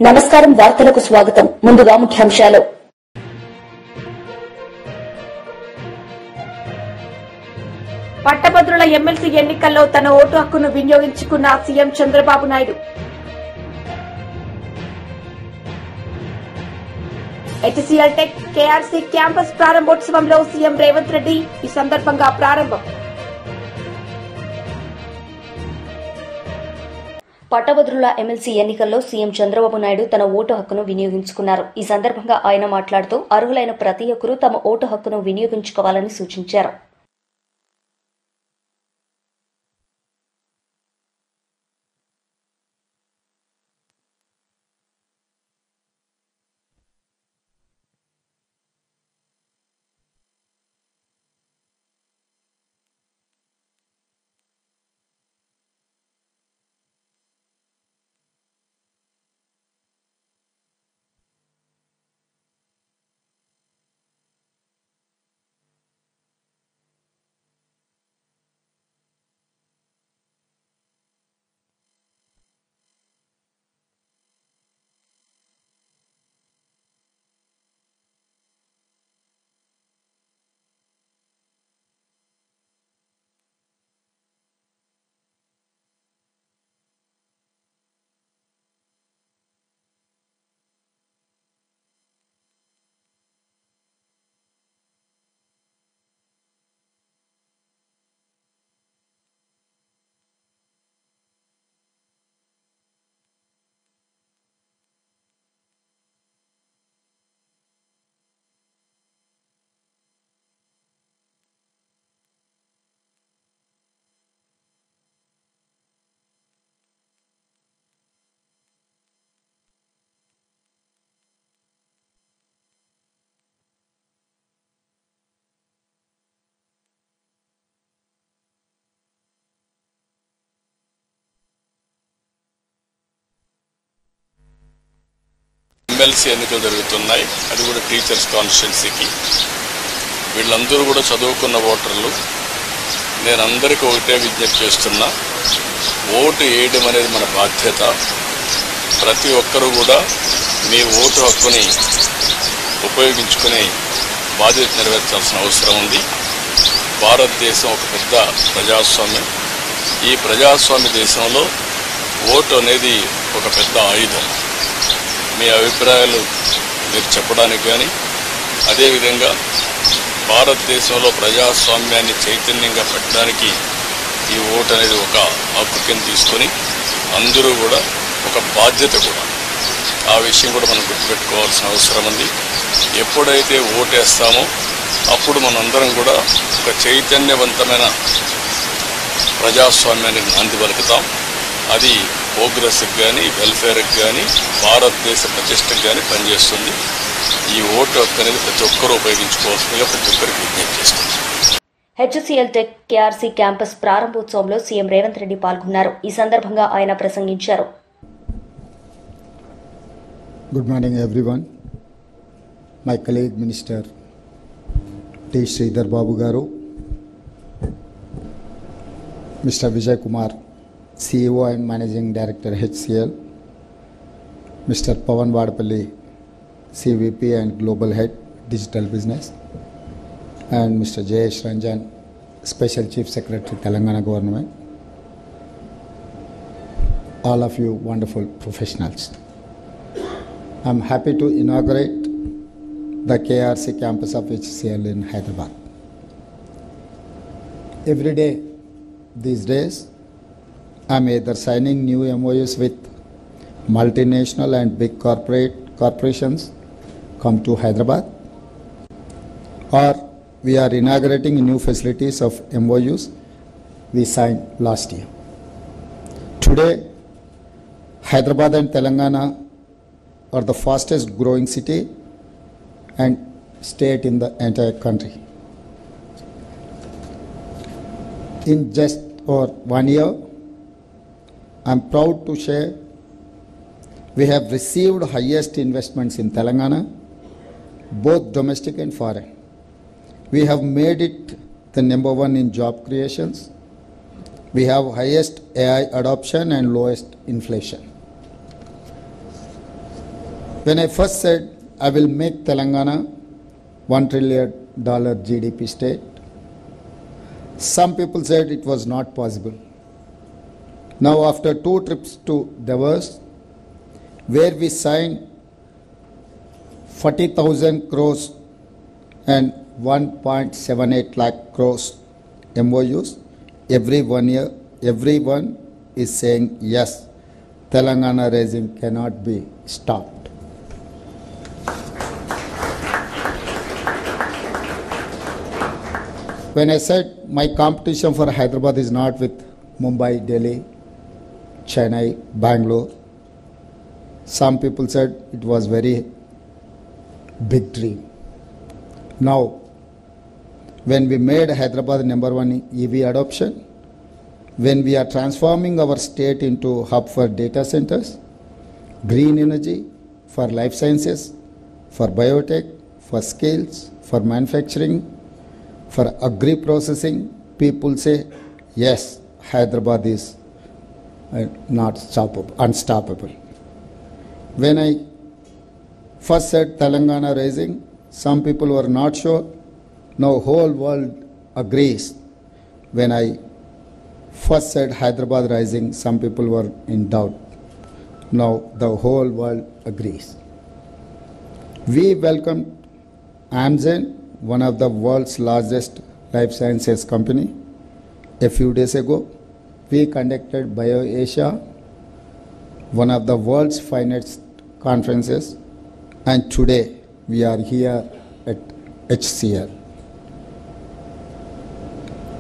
నమస్కారం వార్తలకు స్వాగతం. ముందుగా ముఖ్యాంశాలు. పట్టభద్రుల ఎమ్మెల్సీ ఎన్నికల్లో తన ఓటు హక్కును వినియోగించుకున్న CM Chandrababu Naidu. HCL tech KRC campus ప్రారంభోత్సవంలో సీఎం రేవంత్ రెడ్డి ఈ సందర్భంగా ప్రారంభం. పట్టభద్రుల ఎమ్మెల్సీ ఎన్నికల్లో సీఎం చంద్రబాబు నాయుడు తన ఓటు హక్కును వినియోగించుకున్నారు. ఈ సందర్భంగా ఆయన మాట్లాడుతూ అర్హులైన ప్రతి ఒక్కరూ తమ ఓటు హక్కును వినియోగించుకోవాలని సూచించారు. ఎమ్మెల్సీ ఎన్నికలు జరుగుతున్నాయి. అది కూడా టీచర్స్ కాన్స్టిట్యున్సీకి. వీళ్ళందరూ కూడా చదువుకున్న ఓటర్లు. నేను అందరికీ ఒకటే విజ్ఞప్తి చేస్తున్నా, ఓటు వేయడం అనేది మన బాధ్యత. ప్రతి ఒక్కరూ కూడా మీ ఓటు హక్కుని ఉపయోగించుకునే బాధ్యత నెరవేర్చాల్సిన అవసరం ఉంది. భారతదేశం ఒక పెద్ద ప్రజాస్వామ్యం. ఈ ప్రజాస్వామ్య దేశంలో ఓటు అనేది ఒక పెద్ద ఆయుధం. మీ అభిప్రాయాలు మీరు చెప్పడానికి కానీ, అదేవిధంగా భారతదేశంలో ప్రజాస్వామ్యాన్ని చైతన్యంగా పెట్టడానికి ఈ ఓటు అనేది ఒక హక్కు కింద తీసుకొని అందరూ కూడా ఒక బాధ్యత కూడా. ఆ విషయం కూడా మనం గుర్తుపెట్టుకోవాల్సిన అవసరం ఉంది. ఎప్పుడైతే ఓటేస్తామో అప్పుడు మనందరం కూడా ఒక చైతన్యవంతమైన ప్రజాస్వామ్యానికి నాంది పలుకుతాం. అది ప్రోగ్రెస్కి కానీ, వెల్ఫేర్కి కానీ, భారతదేశ ప్రతిష్టకు కానీ పనిచేస్తుంది. ఈ ఓటు హక్కు అనేది ప్రతి ఒక్కరూ ఉపయోగించుకోవాల్సిందిగా ప్రతి ఒక్కరికి విజ్ఞప్తి చేస్తుంది. హెచ్సీఎల్ టెక్ కేఆర్సీ క్యాంపస్ ప్రారంభోత్సవంలో సీఎం రేవంత్ రెడ్డి పాల్గొన్నారు. ఈ సందర్భంగా ఆయన ప్రసంగించారు. Good morning everyone. My colleague minister T Sridhar Babu గారు, mister Vijay Kumar, CEO and Managing Director HCL, Mr. Pawan Vadapalli, CVP and Global Head Digital Business, and Mr. Jayesh Ranjan, Special Chief Secretary Telangana Government. All of you wonderful professionals. I'm happy to inaugurate the KRC campus of HCL in Hyderabad. Every day these days I'm either signing new MOUs with multinational and big corporations come to Hyderabad, or we are inaugurating new facilities of MOUs we signed last year. Today, Hyderabad and Telangana are the fastest growing city and state in the entire country. In just over 1 year, I'm proud to share we have received highest investments in Telangana, both domestic and foreign. We have made it the number one in job creations. We have highest AI adoption and lowest inflation. When I first said I will make Telangana $1 trillion GDP state, some people said it was not possible. Now, after 2 trips to Davos, where we signed 40,000 crores and 1.78 lakh crores MOUs, every 1 year, everyone is saying yes, Telangana raising cannot be stopped. When I said my competition for Hyderabad is not with Mumbai, Delhi, Chennai, Bangalore, some people said it was very big dream. Now, when we made Hyderabad #1 EV adoption, when we are transforming our state into hub for data centers, green energy, for life sciences, for biotech, for skills, for manufacturing, for agri-processing, people say, yes, Hyderabad is unstoppable. When I first said Telangana rising, some people were not sure. Now whole world agrees. When I first said Hyderabad rising, some people were in doubt. Now the whole world agrees. We welcomed Amgen, one of the world's largest life sciences company. A few days ago, we conducted BioAsia, one of the world's finest conferences, and today we are here at HCL.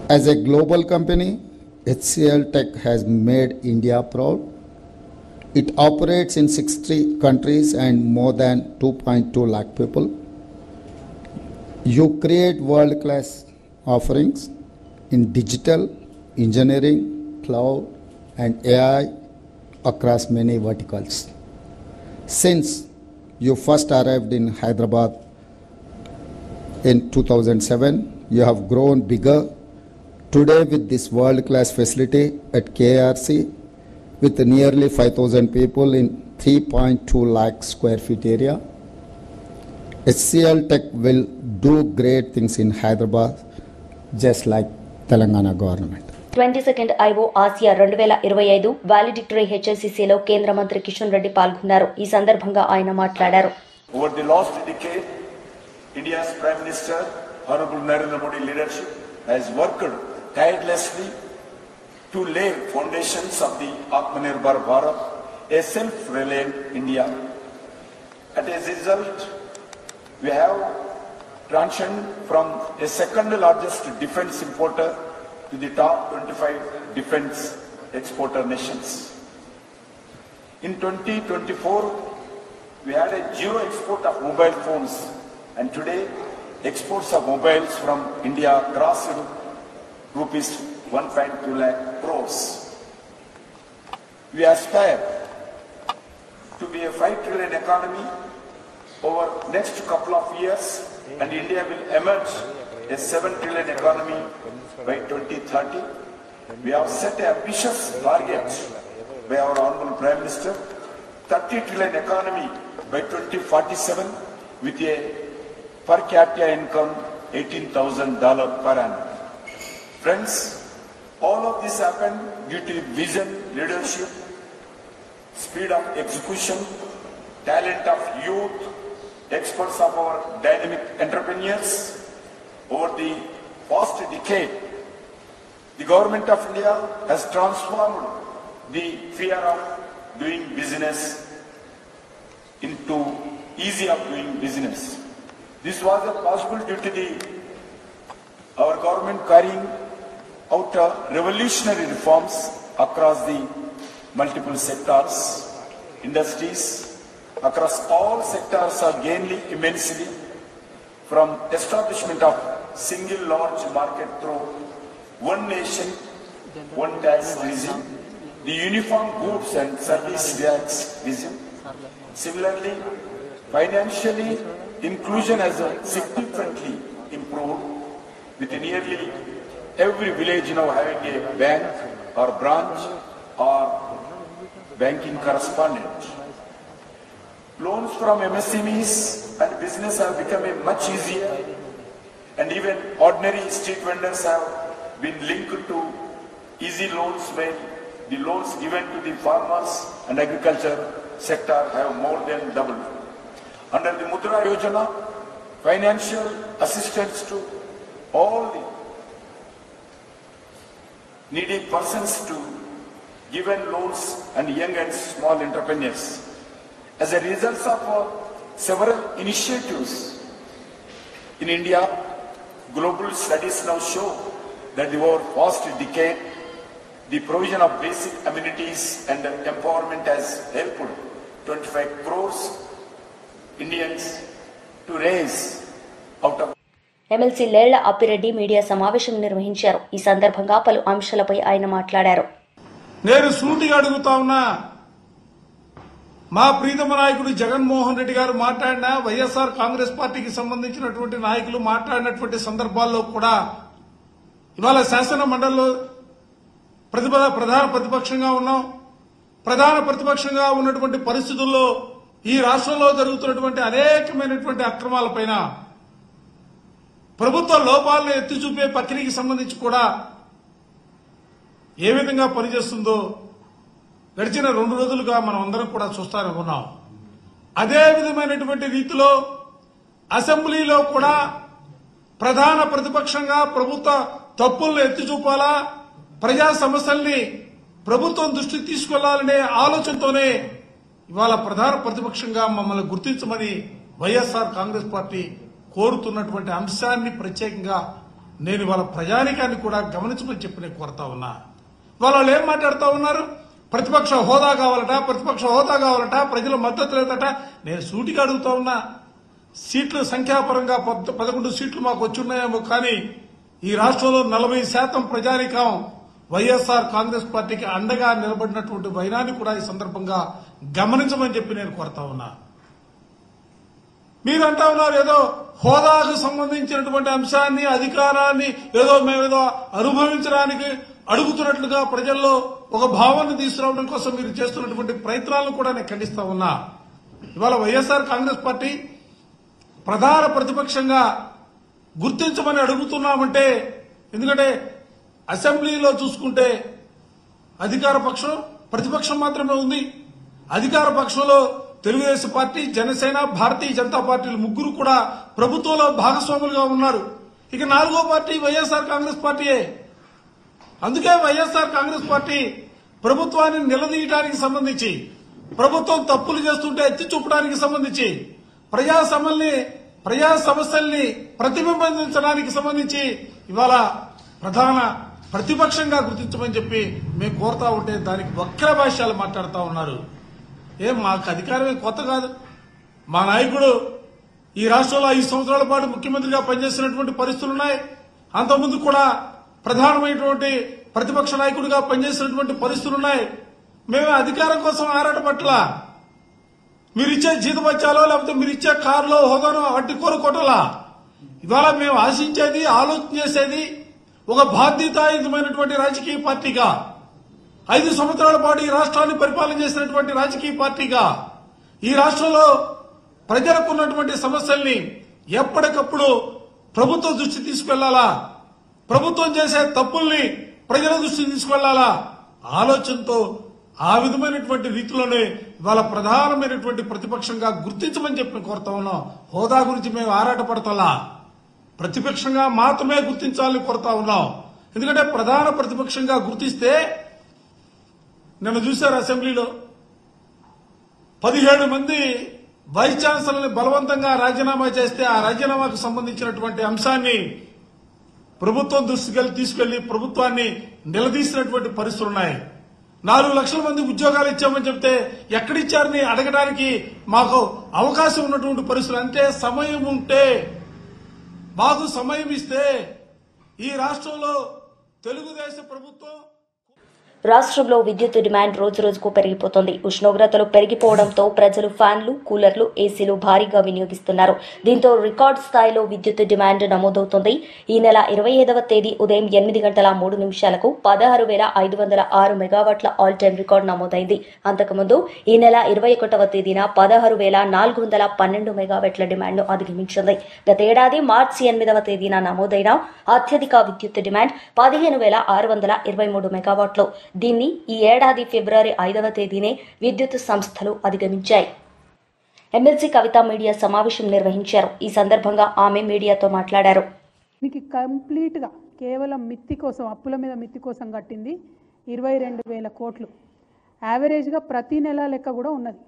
As a global company, HCL Tech has made India proud. It operates in 60 countries and more than 2.2 lakh people. You create world-class offerings in digital, engineering, cloud, and AI across many verticals. Since you first arrived in Hyderabad in 2007, you have grown bigger. Today, with this world-class facility at KRC, with nearly 5,000 people in 3.2 lakh square feet area, HCL Tech will do great things in Hyderabad, just like Telangana government. 22nd IO Asia 2025 వాలిడిక్టరీ హెచ్ఐసిసిలో కేంద్ర మంత్రి కిషన్ రెడ్డి పాల్గొన్నారు. ఈ సందర్భంగా ఆయన మాట్లాడారు. Over the last decade, India's Prime Minister, Honorable Narendra Modi leadership has worked tirelessly to lay foundations of the Atmanirbhar Bharat, a self-reliant India. As a result, we have transitioned from a second largest defense importer to the top 25 defense exporter nations. In 2024, we had a zero export of mobile phones, and today exports of mobiles from India crossed rupees 1.2 lakh crores. We aspire to be a 5 trillion economy over next couple of years, and India will emerge a 7 trillion economy by 2030. We have set an ambitious target by our Honorable Prime Minister, 30 trillion economy by 2047 with a per capita income $18,000 per annum. Friends, all of this happened due to vision, leadership, speed of execution, talent of youth, experts of our dynamic entrepreneurs. Over the past decade, the government of India has transformed the fear of doing business into easy of doing business. This was possible due to our government carrying out revolutionary reforms across the multiple sectors, industries, across all sectors are gained immensely from establishment of single large market through one nation, one tax regime, the uniform goods and service tax regime. Similarly, financially, inclusion has significantly improved, with nearly every village now having a bank or branch or banking correspondent. Loans from MSMEs and business have become much easier, and even ordinary street vendors have been linked to easy loans, where the loans given to the farmers and agriculture sector have more than doubled. Under the Mudra Yojana, financial assistance to all the needy persons to given loans and young and small entrepreneurs. As a result of several initiatives in India, global studies now show that over past decade, the provision of basic amenities and empowerment has helped 25 crores Indians to raise out of. MLC Lella Appireddy media సమావేశం నిర్వహించారు. ఈ సందర్భంగా పలు అంశాలపై ఆయన మాట్లాడారు. నేను సూటిగా అడుగుతా ఉన్నా, మా ప్రీతమ నాయకుడు జగన్మోహన్ రెడ్డి గారు మాట్లాడినా, వైఎస్ఆర్ కాంగ్రెస్ పార్టీకి సంబంధించినటువంటి నాయకులు మాట్లాడినటువంటి సందర్భాల్లో కూడా ఇవాళ శాసన మండలిలో ప్రధాన ప్రతిపక్షంగా ఉన్నాం. ప్రధాన ప్రతిపక్షంగా ఉన్నటువంటి పరిస్థితుల్లో ఈ రాష్ట్రంలో జరుగుతున్నటువంటి అనేకమైనటువంటి అక్రమాలపైన, ప్రభుత్వ లోపాలను ఎత్తి చూపే ప్రక్రియకి సంబంధించి కూడా ఏ విధంగా పనిచేస్తుందో గడిచిన 2 రోజులుగా మనం అందరం కూడా చూస్తానే ఉన్నాం. అదే విధమైనటువంటి రీతిలో అసెంబ్లీలో కూడా ప్రధాన ప్రతిపక్షంగా ప్రభుత్వ తప్పులను ఎత్తి చూపాలా, ప్రజా సమస్యల్ని ప్రభుత్వం దృష్టికి తీసుకెళ్లాలనే ఆలోచనతోనే ఇవాళ ప్రధాన ప్రతిపక్షంగా మమ్మల్ని గుర్తించమని వైఎస్ఆర్ కాంగ్రెస్ పార్టీ కోరుతున్నటువంటి అంశాన్ని ప్రత్యేకంగా నేను ఇవాళ ప్రజానికాన్ని కూడా గమనించమని చెప్పి నేను కోరుతా ఉన్నా. వాళ్ళు ఏం మాట్లాడుతూ ఉన్నారు? ప్రతిపక్ష హోదా కావాలట, ప్రతిపక్ష హోదా కావాలట, ప్రజల మద్దతు లేదట. నేను సూటిగా అడుగుతా ఉన్నా, సీట్ల సంఖ్యాపరంగా 11 సీట్లు మాకు వచ్చున్నాయేమో, కానీ ఈ రాష్ట్రంలో 40% ప్రజానికం వైఎస్ఆర్ కాంగ్రెస్ పార్టీకి అండగా నిలబడినటువంటి వైనాన్ని కూడా ఈ సందర్భంగా గమనించమని చెప్పి నేను కోరుతా ఉన్నా. మీరంటా ఉన్నారు ఏదో హోదాకు సంబంధించినటువంటి అంశాన్ని, అధికారాన్ని మేమేదో అనుభవించడానికి అడుగుతున్నట్లుగా ప్రజల్లో ఒక భావాన్ని తీసుకురావడం కోసం మీరు చేస్తున్నటువంటి ప్రయత్నాలను కూడా నేను ఖండిస్తా ఉన్నా. ఇవాళ వైఎస్ఆర్ కాంగ్రెస్ పార్టీ ప్రధాన ప్రతిపక్షంగా గుర్తించమని అడుగుతున్నామంటే, ఎందుకంటే అసెంబ్లీలో చూసుకుంటే అధికార పక్షం, ప్రతిపక్షం మాత్రమే ఉంది. అధికార పక్షంలో తెలుగుదేశం పార్టీ, జనసేన, భారతీయ జనతా పార్టీలు ముగ్గురు కూడా ప్రభుత్వంలో భాగస్వాములుగా ఉన్నారు. ఇక 4వ పార్టీ వైఎస్ఆర్ కాంగ్రెస్ పార్టీయే. అందుకే వైఎస్ఆర్ కాంగ్రెస్ పార్టీ ప్రభుత్వాన్ని నిలదీయడానికి సంబంధించి, ప్రభుత్వం తప్పులు చేస్తుంటే ఎత్తి చూపడానికి సంబంధించి, ప్రజా సమస్యల్ని ప్రతిబింబించడానికి సంబంధించి ఇవాళ ప్రధాన ప్రతిపక్షంగా గుర్తించమని చెప్పి మేము కోరుతా ఉంటే దానికి వక్ర భాష్యాలు మాట్లాడుతూ ఉన్నారు. మాకు అధికారమే కొత్త కాదు. మా నాయకుడు ఈ రాష్ట్రంలో 5 సంవత్సరాల పాటు ముఖ్యమంత్రిగా పనిచేసినటువంటి పరిస్థితులున్నాయి. అంతకుముందు కూడా ప్రధానమైనటువంటి ప్రతిపక్ష నాయకుడిగా పనిచేసినటువంటి పరిస్థితులున్నాయి. మేము అధికారం కోసం ఆరాటపట్ల, మీరిచ్చే జీతభత్యాలో లేకపోతే మీరిచ్చే కారులో హోదాను అడ్డు కోరుకోవటంలా. ఇవాళ మేము ఆశించేది, ఆలోచన చేసేది ఒక బాధ్యతాయుతమైనటువంటి రాజకీయ పార్టీగా, 5 సంవత్సరాల పాటు ఈ రాష్ట్రాన్ని పరిపాలన చేసినటువంటి రాజకీయ పార్టీగా, ఈ రాష్ట్రంలో ప్రజలకు ఉన్నటువంటి సమస్యల్ని ఎప్పటికప్పుడు ప్రభుత్వం దృష్టి తీసుకెళ్లాలా, ప్రభుత్వం చేసే తప్పుల్ని ప్రజల దృష్టికి తీసుకెళ్లాలా ఆలోచనతో ఆ విధమైనటువంటి రీతిలోనే ఇవాళ ప్రధానమైనటువంటి ప్రతిపక్షంగా గుర్తించమని చెప్పి కోరుతా ఉన్నాం. హోదా గురించి మేము ఆరాటపడతలా, ప్రతిపక్షంగా మాత్రమే గుర్తించాలని కోరుతా ఉన్నాం. ఎందుకంటే ప్రధాన ప్రతిపక్షంగా గుర్తిస్తే, నిన్న చూశారు అసెంబ్లీలో 17 మంది వైస్ ఛాన్సలర్ని బలవంతంగా రాజీనామా చేస్తే, ఆ రాజీనామాకు సంబంధించినటువంటి అంశాన్ని ప్రభుత్వం దృష్టికి తీసుకెళ్లి ప్రభుత్వాన్ని నిలదీసినటువంటి పరిస్థితులున్నాయి. 4 లక్షల మంది ఉద్యోగాలు ఇచ్చామని చెప్తే ఎక్కడిచ్చారని అడగడానికి మాకు అవకాశం ఉన్నటువంటి పరిస్థితులు. అంటే సమయం ఉంటే, మాకు సమయం ఇస్తే ఈ రాష్ట్రంలో తెలుగుదేశం ప్రభుత్వం రాష్ట్రంలో విద్యుత్ డిమాండ్ రోజురోజుకు పెరిగిపోతోంది. ఉష్ణోగ్రతలు పెరిగిపోవడంతో ప్రజలు ఫ్యాన్లు, కూలర్లు, ఏసీలు భారీగా వినియోగిస్తున్నారు. దీంతో రికార్డు స్థాయిలో విద్యుత్ డిమాండ్ నమోదవుతోంది. ఈ నెల 25వ తేదీ ఉదయం 8 గంటల 3 నిమిషాలకు 16,506 మెగావాట్ల ఆల్ టైమ్ రికార్డు నమోదైంది. అంతకుముందు ఈ నెల 21వ తేదీన 16,412 మెగావాట్ల డిమాండ్ను అధిగమించింది. గతేడాది మార్చి 8వ తేదీన నమోదైన అత్యధిక విద్యుత్ డిమాండ్ 15,623 మెగావాట్లు. దీన్ని ఈ ఏడాది ఫిబ్రవరి 5వ తేదీనే విద్యుత్ సంస్థలు అధిగమించాయి. ఎమ్మెల్సీ కవిత మీడియా సమావేశం నిర్వహించారు. ఈ సందర్భంగా ఆమె మీడియాతో మాట్లాడారు. దీనికి కంప్లీట్గా కేవలం మిత్తి కోసం, అప్పుల మీద మిత్తి కోసం కట్టింది 22,000 కోట్లు. యావరేజ్గా ప్రతి నెల లెక్క కూడా ఉన్నది.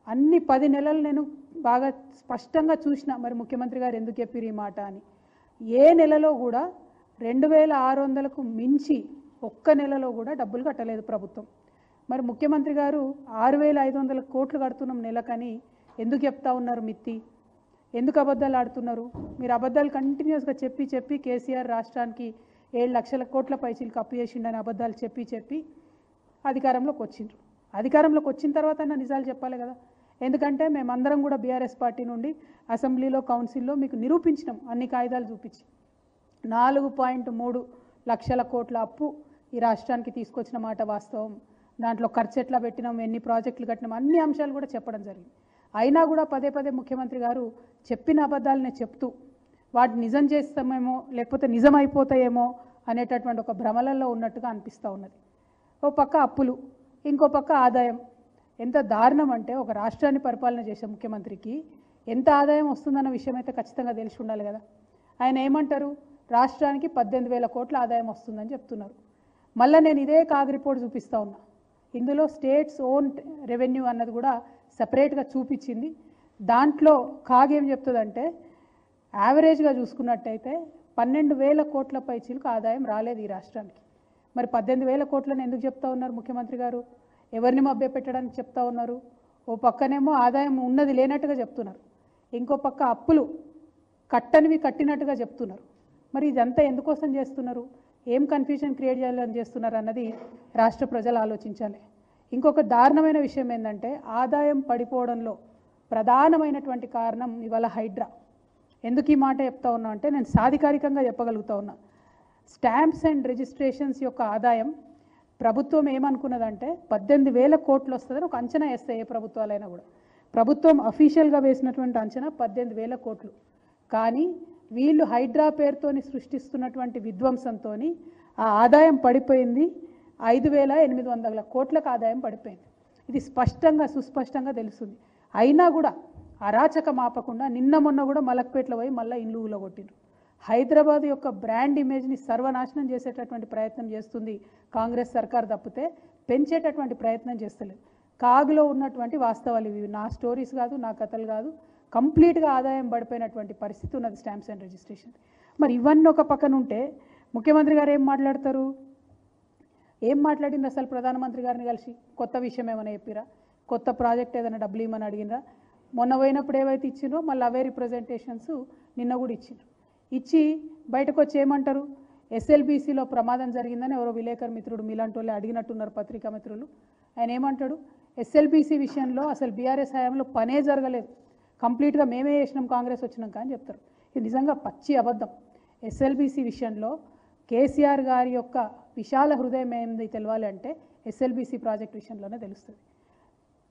అన్ని 10 నెలలు నేను బాగా స్పష్టంగా చూసిన, మరి ముఖ్యమంత్రి గారు ఎందుకు చెప్పారు ఈ మాట అని. ఏ నెలలో కూడా 2,600కు మించి ఒక్క నెలలో కూడా డబ్బులు కట్టలేదు ప్రభుత్వం. మరి ముఖ్యమంత్రి గారు 6,500 కోట్లు కడుతున్నాం నెలకని ఎందుకు చెప్తా ఉన్నారు మిత్తి? ఎందుకు అబద్ధాలు ఆడుతున్నారు? మీరు అబద్ధాలు కంటిన్యూస్గా చెప్పి కేసీఆర్ రాష్ట్రానికి 7 లక్షల కోట్ల పైచీలకు అప్పు చేసిండని అబద్ధాలు చెప్పి అధికారంలోకి వచ్చిండ్రు. అధికారంలోకి వచ్చిన తర్వాత నిజాలు చెప్పాలి కదా. ఎందుకంటే మేమందరం కూడా బీఆర్ఎస్ పార్టీ నుండి అసెంబ్లీలో, కౌన్సిల్లో మీకు నిరూపించినాం, అన్ని కాగితాలు చూపించి 4.3 లక్షల కోట్ల అప్పు ఈ రాష్ట్రానికి తీసుకొచ్చిన మాట వాస్తవం. దాంట్లో ఖర్చు ఎట్లా పెట్టినాం, ఎన్ని ప్రాజెక్టులు కట్టినాం, అన్ని అంశాలు కూడా చెప్పడం జరిగింది. అయినా కూడా పదే ముఖ్యమంత్రి గారు చెప్పిన అబద్ధాలనే చెప్తూ వాటిని నిజం చేస్తామేమో లేకపోతే నిజమైపోతాయేమో అనేటటువంటి ఒక భ్రమలలో ఉన్నట్టుగా అనిపిస్తూ ఉన్నది. ఓ పక్క అప్పులు, ఇంకో పక్క ఆదాయం. ఎంత దారుణం అంటే ఒక రాష్ట్రాన్ని పరిపాలన చేసే ముఖ్యమంత్రికి ఎంత ఆదాయం వస్తుందన్న విషయం అయితే ఖచ్చితంగా తెలిసి ఉండాలి కదా. ఆయన ఏమంటారు, రాష్ట్రానికి 18,000 కోట్ల ఆదాయం వస్తుందని చెప్తున్నారు. మళ్ళీ నేను ఇదే కాగ్ రిపోర్ట్ చూపిస్తూ ఉన్నా. ఇందులో స్టేట్స్ ఓన్ రెవెన్యూ అన్నది కూడా సపరేట్గా చూపించింది. దాంట్లో కాగ్ ఏం చెప్తుందంటే యావరేజ్గా చూసుకున్నట్టయితే 12,000 కోట్ల పైచీలకు ఆదాయం రాలేదు ఈ రాష్ట్రానికి. మరి 18,000 కోట్లను ఎందుకు చెప్తా ఉన్నారు ముఖ్యమంత్రి గారు? ఎవరిని మభ్యపెట్టడానికి చెప్తా ఉన్నారు? ఓ పక్కనేమో ఆదాయం ఉన్నది లేనట్టుగా చెప్తున్నారు, ఇంకో పక్క అప్పులు కట్టనివి కట్టినట్టుగా చెప్తున్నారు. మరి ఇదంతా ఎందుకోసం చేస్తున్నారు? ఏం కన్ఫ్యూజన్ క్రియేట్ చేయాలని చేస్తున్నారు అన్నది రాష్ట్ర ప్రజలు ఆలోచించాలి. ఇంకొక దారుణమైన విషయం ఏంటంటే ఆదాయం పడిపోవడంలో ప్రధానమైనటువంటి కారణం ఇవాళ హైడ్రా. ఎందుకు ఈ మాట చెప్తా ఉన్నా అంటే నేను సాధికారికంగా చెప్పగలుగుతా ఉన్నా. స్టాంప్స్ అండ్ రిజిస్ట్రేషన్స్ యొక్క ఆదాయం ప్రభుత్వం ఏమనుకున్నదంటే 18,000 కోట్లు వస్తుందని ఒక అంచనా వేస్తాయి ఏ ప్రభుత్వాలైనా కూడా. ప్రభుత్వం అఫీషియల్గా వేసినటువంటి అంచనా 18,000 కోట్లు. కానీ వీళ్ళు హైడ్రా పేరుతోని సృష్టిస్తున్నటువంటి విధ్వంసంతో ఆ ఆదాయం పడిపోయింది 5,800 కోట్లకు ఆదాయం పడిపోయింది. ఇది స్పష్టంగా సుస్పష్టంగా తెలుస్తుంది. అయినా కూడా అరాచకం ఆపకుండా నిన్న మొన్న కూడా మలక్పేటలో పోయి మళ్ళీ ఇల్లు ఊలగొట్టిండ్రు. హైదరాబాద్ యొక్క బ్రాండ్ ఇమేజ్ని సర్వనాశనం చేసేటటువంటి ప్రయత్నం చేస్తుంది కాంగ్రెస్ సర్కార్ తప్పితే పెంచేటటువంటి ప్రయత్నం చేస్తలేదు. కాగ్లో ఉన్నటువంటి వాస్తవాలు ఇవి, నా స్టోరీస్ కాదు, నా కథలు కాదు. కంప్లీట్గా ఆదాయం పడిపోయినటువంటి పరిస్థితి ఉన్నది స్టాంప్స్ అండ్ రిజిస్ట్రేషన్. మరి ఇవన్నీ ఒక పక్కన ఉంటే ముఖ్యమంత్రి గారు ఏం మాట్లాడతారు? ఏం మాట్లాడింది అసలు? ప్రధానమంత్రి గారిని కలిసి కొత్త విషయం ఏమైనా చెప్పిరా? కొత్త ప్రాజెక్ట్ ఏదైనా డబ్బులు ఇవ్వమని అడిగినరా? మొన్న పోయినప్పుడు ఏవైతే ఇచ్చిండ్రో మళ్ళీ అవే రిప్రజెంటేషన్స్ నిన్న కూడా ఇచ్చిండ్రు. ఇచ్చి బయటకు వచ్చి ఏమంటారు? ఎస్ఎల్బీసీలో ప్రమాదం జరిగిందని ఎవరో విలేకరు మిత్రుడు మీలాంటి వాళ్ళు అడిగినట్టున్నారు, పత్రికా మిత్రులు. ఆయన ఏమంటాడు? ఎస్ఎల్బీసీ విషయంలో అసలు బీఆర్ఎస్ హయాంలో పనే జరగలేదు, కంప్లీట్గా మేమే చేసినాం కాంగ్రెస్ వచ్చినాక అని చెప్తారు. ఇది నిజంగా పచ్చి అబద్ధం. ఎస్ఎల్బీసీ విషయంలో కేసీఆర్ గారి యొక్క విశాల హృదయం ఏంది తెలవాలి అంటే ఎస్ఎల్బీసీ ప్రాజెక్ట్ విషయంలోనే తెలుస్తుంది.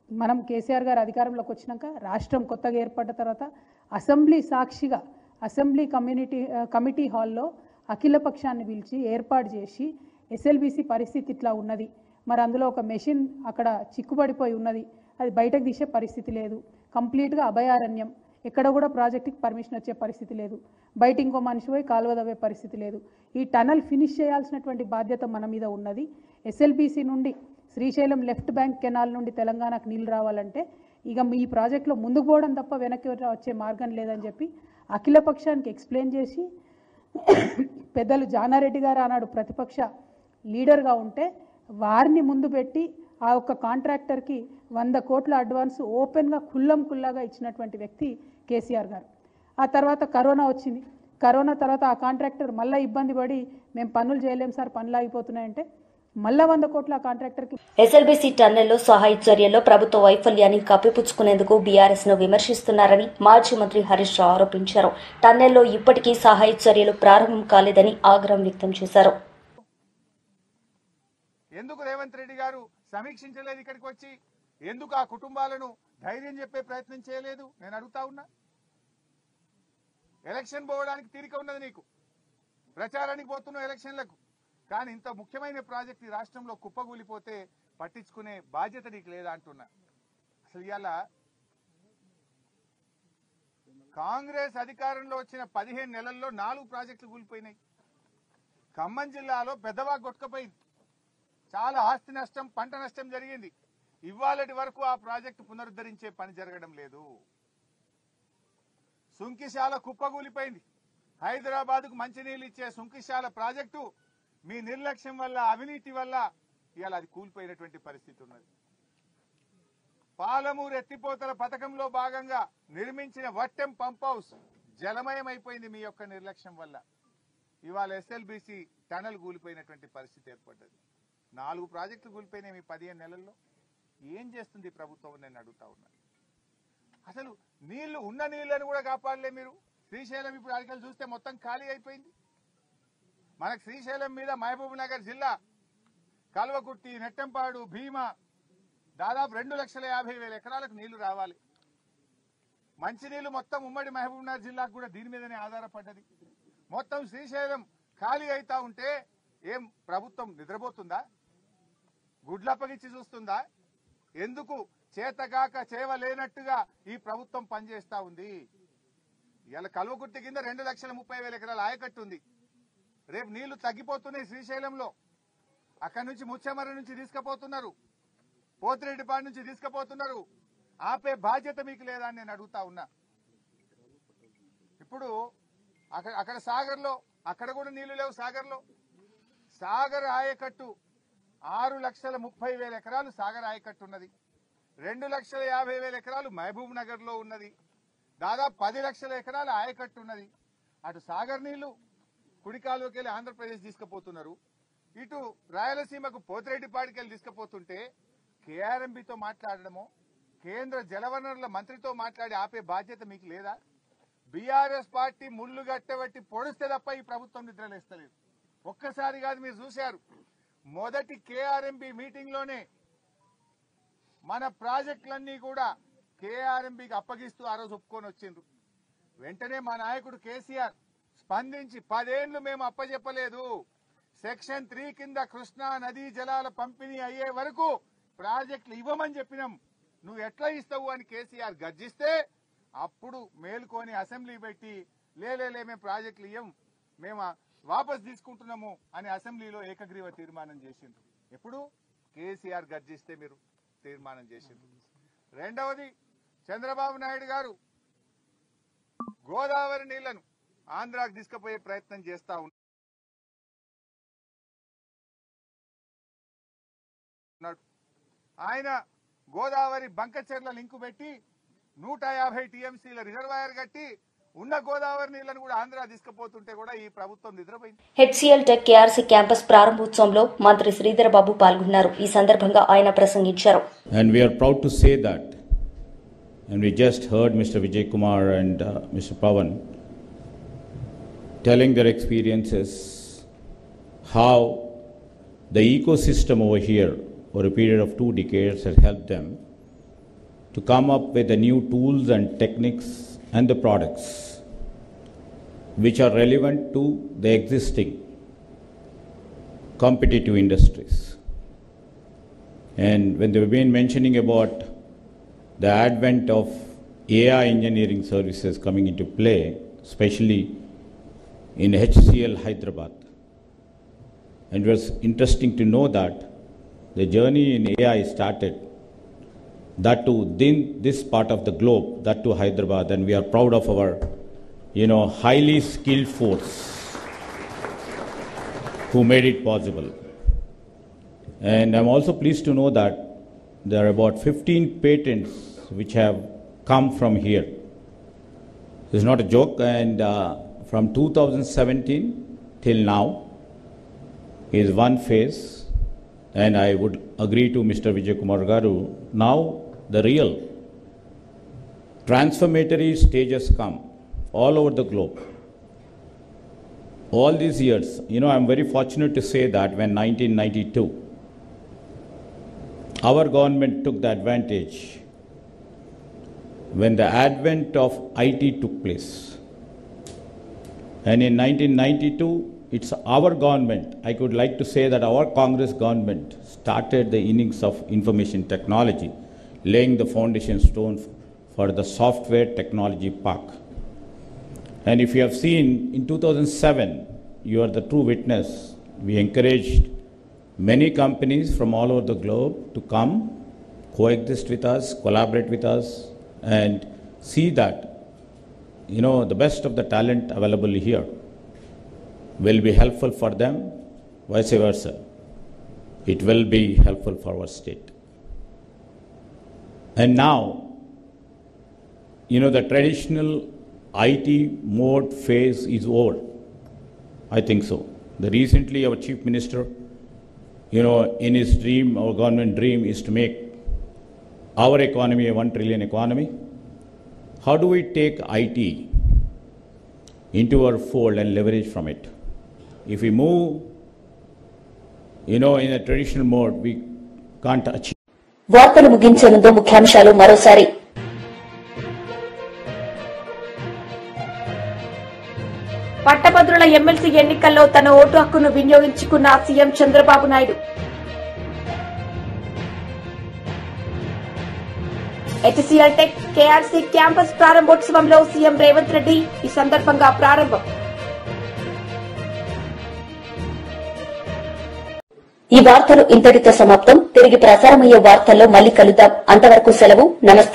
మనం కేసీఆర్ గారు అధికారంలోకి వచ్చినాక రాష్ట్రం కొత్తగా ఏర్పడ్డ తర్వాత అసెంబ్లీ సాక్షిగా అసెంబ్లీ కమిటీ హాల్లో అఖిల పక్షాన్ని పిలిచి ఏర్పాటు చేసి ఎస్ఎల్బీసీ పరిస్థితి ఇట్లా ఉన్నది, మరి అందులో ఒక మెషిన్ అక్కడ చిక్కుపడిపోయి ఉన్నది, అది బయటకు తీసే పరిస్థితి లేదు, కంప్లీట్గా అభయారణ్యం, ఎక్కడ కూడా ప్రాజెక్టుకి పర్మిషన్ వచ్చే పరిస్థితి లేదు, బయట ఇంకో మనిషి పోయి కాలువ తవ్వే పరిస్థితి లేదు, ఈ టనల్ ఫినిష్ చేయాల్సినటువంటి బాధ్యత మన మీద ఉన్నది. ఎస్ఎల్బీసీ నుండి శ్రీశైలం లెఫ్ట్ బ్యాంక్ కెనాల్ నుండి తెలంగాణకు నీళ్ళు రావాలంటే ఇక ఈ ప్రాజెక్టులో ముందుకు పోవడం తప్ప వెనక్కి వచ్చే మార్గం లేదని చెప్పి అఖిల పక్షానికి ఎక్స్ప్లెయిన్ చేసి పెద్దలు జానారెడ్డి గారు ఆనాడు ప్రతిపక్ష లీడర్గా ఉంటే వారిని ముందు పెట్టి ఆ ఒక్క కాంట్రాక్టర్కి 100 కోట్ల అడ్వాన్స్ ఓపెన్గా కుల్లాగా ఇచ్చినటువంటి వ్యక్తి కేసీఆర్ గారు. ఆ తర్వాత కరోనా వచ్చింది. కరోనా తర్వాత ఆ కాంట్రాక్టర్ మళ్ళీ ఇబ్బంది పడి మేము పనులు చేయలేం సార్, పనులు ఆగిపోతున్నాయంటే మళ్ళా 100 కోట్ల కాంట్రాక్టర్కి. ఎస్ఎల్బీసీ టన్నెల్లో సహాయ చర్యల్లో ప్రభుత్వ వైఫల్యాన్ని కప్పిపుచ్చుకునేందుకు బీఆర్ఎస్ ను విమర్శిస్తున్నారని మాజీ మంత్రి హరీష్ రావు ఆరోపించారు. టన్నెల్లో ఇప్పటికీ సహాయ చర్యలు ప్రారంభం కాలేదని ఆగ్రహం వ్యక్తం చేశారు. ఎందుకు రేవంత్ రెడ్డి గారు సమీక్షించలేదు? ఇక్కడికి వచ్చి ఎందుకు ఆ కుటుంబాలను ధైర్యం చెప్పే ప్రయత్నం చేయలేదు? నేను అడుగుతా ఉన్నా. ఎలక్షన్ పోవడానికి తీరిక ఉన్నది నీకు, ప్రచారానికి పోతున్నావు ఎలక్షన్లకు, కానీ ఇంత ముఖ్యమైన ప్రాజెక్ట్ ఈ రాష్ట్రంలో కుప్పగూలిపోతే పట్టించుకునే బాధ్యత నీకు లేదా అంటున్నా. అసలు ఇవాళ కాంగ్రెస్ అధికారంలో వచ్చిన 15 నెలల్లో 4 ప్రాజెక్టులు కూలిపోయినాయి. ఖమ్మం జిల్లాలో పెద్దవాగు కొట్టుకుపోయింది, చాలా ఆస్తి నష్టం, పంట నష్టం జరిగింది. ఇవాళటి వరకు ఆ ప్రాజెక్టు పునరుద్ధరించే పని జరగడం లేదు. సుంకిశాల కుప్పగూలిపోయింది. హైదరాబాద్కు మంచినీళ్ళు ఇచ్చే సుంకిశాల ప్రాజెక్టు మీ నిర్లక్ష్యం వల్ల, అవినీతి వల్ల ఇవాళ అది కూలిపోయినటువంటి పరిస్థితి ఉన్నది. పాలమూరు ఎత్తిపోతల పథకంలో భాగంగా నిర్మించిన వట్టెం పంప్ హౌస్ జలమయమైపోయింది మీ యొక్క నిర్లక్ష్యం వల్ల. ఇవాళ ఎస్ఎల్బీసీ టనల్ కూలిపోయినటువంటి పరిస్థితి ఏర్పడ్డది. 4 ప్రాజెక్టులు కూలిపోయినాయి మీ 15 నెలల్లో. ఏం చేస్తుంది ప్రభుత్వం? నేను అడుగుతా ఉన్నా. అసలు నీళ్లు ఉన్న నీళ్లను కూడా కాపాడలే మీరు. శ్రీశైలం ఇప్పుడు అడిగలు చూస్తే మొత్తం ఖాళీ అయిపోయింది. మనకు శ్రీశైలం మీద మహబూబ్ నగర్ జిల్లా కల్వకుర్తి, నెట్టంపాడు, భీమా దాదాపు 2,50,000 ఎకరాలకు నీళ్లు రావాలి. మంచినీళ్లు మొత్తం ఉమ్మడి మహబూబ్ నగర్ జిల్లాకు కూడా దీని మీదనే ఆధారపడ్డది. మొత్తం శ్రీశైలం ఖాళీ అవుతా ఉంటే ఏం ప్రభుత్వం నిద్రపోతుందా? గుడ్లప్పగిచ్చి చూస్తుందా? ఎందుకు చేతగాక చేయలేనట్టుగా ఈ ప్రభుత్వం పనిచేస్తా ఉంది. ఇవాళ కల్వకుర్తి కింద 2,30,000 ఎకరాల ఆయకట్టు ఉంది. రేపు నీళ్లు తగ్గిపోతున్నాయి శ్రీశైలంలో. అక్కడి నుంచి ముచ్చెమర్రి నుంచి తీసుకుపోతున్నారు, పోతిరెడ్డిపాడు నుంచి తీసుకుపోతున్నారు. ఆపే బాధ్యత మీకు లేదా అని నేను అడుగుతా ఉన్నా. ఇప్పుడు అక్కడ సాగర్లో, అక్కడ కూడా నీళ్లు లేవు. సాగర్ ఆయకట్టు 6,30,000 ఎకరాలు సాగర్ ఆయకట్టు ఉన్నది. 2,50,000 ఎకరాలు మహబూబ్ నగర్ లో ఉన్నది. దాదాపు 10 లక్షల ఎకరాల ఆయకట్టు ఉన్నది. అటు సాగర్ నీళ్లు కుడికాలువకి వెళ్ళి ఆంధ్రప్రదేశ్ తీసుకుపోతున్నారు, ఇటు రాయలసీమకు పోతిరెడ్డిపాడికి వెళ్ళి తీసుకుపోతుంటే కేఆర్ఎంబీతో మాట్లాడడమో, కేంద్ర జలవనరుల మంత్రితో మాట్లాడి ఆపే బాధ్యత మీకు లేదా? బీఆర్ఎస్ పార్టీ ముళ్లు గట్టబట్టి పొడిస్తే తప్ప ఈ ప్రభుత్వం నిద్రలేస్తలేదు. ఒక్కసారి కాదు, మీరు చూశారు. మొదటి కేఆర్ఎంబీ మీటింగ్ లోనే మన ప్రాజెక్టులన్నీ కూడా కేఆర్ఎంబీకి అప్పగిస్తూ ఆ రోజు ఒప్పుకొని వచ్చిండ్రు. వెంటనే మా నాయకుడు కేసీఆర్ స్పందించి 10 ఏళ్లు మేము అప్పచెప్పలేదు, సెక్షన్ 3 కింద కృష్ణా నదీ జలాల పంపిణీ అయ్యే వరకు ప్రాజెక్టులు ఇవ్వమని చెప్పినాం, నువ్వు ఎట్లా ఇస్తావు అని కేసీఆర్ గర్జిస్తే అప్పుడు మేలుకొని అసెంబ్లీ పెట్టి లేలే మేము ప్రాజెక్టులు ఇవ్వం, మేము వాపస్ తీసుకుంటున్నాము అని అసెంబ్లీలో ఏకగ్రీవ తీర్మానం చేసిండ్రు. ఎప్పుడు కేసీఆర్ గర్జిస్తే మీరు తీర్మానం చేసిండ్రు. రెండవది, చంద్రబాబు నాయుడు గారు గోదావరి నీళ్లను ఆంధ్రాకు తీసుకుపోయే ప్రయత్నం చేస్తా ఉన్నాడు. ఆయన గోదావరి బంకచెర్ల లింకు పెట్టి 150 టీఎంసీల రిజర్వాయర్ కట్టి ఉన్న గోదావరి నీళ్లను కూడా ఆంధ్ర తీసుకుపోతుంటే కూడా ఈ ప్రభుత్వం నిద్రపోయింది. హెచ్సిఎల్ టెక్ కేఆర్సీ క్యాంపస్ ప్రారంభోత్సవంలో మంత్రి శ్రీధర్ బాబు పాల్గొన్నారు. ఈ సందర్భంగా ఆయన ప్రసంగించారు. And we are proud to say that, and we just heard Mr. Vijay Kumar and Mr. Pawan telling their experiences, how the ecosystem over here over a period of 2 decades has helped them to come up with the new tools and techniques and the products which are relevant to the existing competitive industries. And when they have been mentioning about the advent of AI engineering services coming into play, especially in HCL Hyderabad, and it was interesting to know that the journey in AI started, that to this part of the globe, that to Hyderabad, and we are proud of our, highly skilled force who made it possible. And I'm also pleased to know that there are about 15 patents which have come from here. It's not a joke, and from 2017 till now is one phase, and I would agree to Mr. Vijay Kumar Garu, now the real transformatory stages come all over the globe. All these years, I'm very fortunate to say that when 1992, our government took the advantage when the advent of IT took place. And in 1992, it's our government, I could like to say that our Congress government started the innings of information technology, laying the foundation stone for the software technology park. And if you have seen, in 2007, you are the true witness, we encouraged many companies from all over the globe to come, coexist with us, collaborate with us, and see that, the best of the talent available here will be helpful for them, vice versa. It will be helpful for our state. And now, the traditional IT mode phase is over. I think so. Recently, our Chief Minister, in his dream, our government dream is to make our economy a 1 trillion economy. How do we take IT into our fold and leverage from it? If we move, in a traditional mode, we can't achieve. వార్తలు ముగించే ముందు ముఖ్యాంశాలు మరోసారి. పట్టభద్రుల MLC ఎన్నికల్లో తన ఓటు హక్కును వినియోగించుకున్న CM Chandrababu Naidu. HCL tech KRC campus ప్రారంభోత్సవంలో సీఎం రేవంత్ రెడ్డి ఈ సందర్భంగా ప్రారంభం. ఈ వార్తలు ఇంతటితో సమాప్తం. తిరిగి ప్రసారమయ్యే వార్తల్లో మళ్లీ కలుద్దాం. అంతవరకు సెలవు. నమస్తే.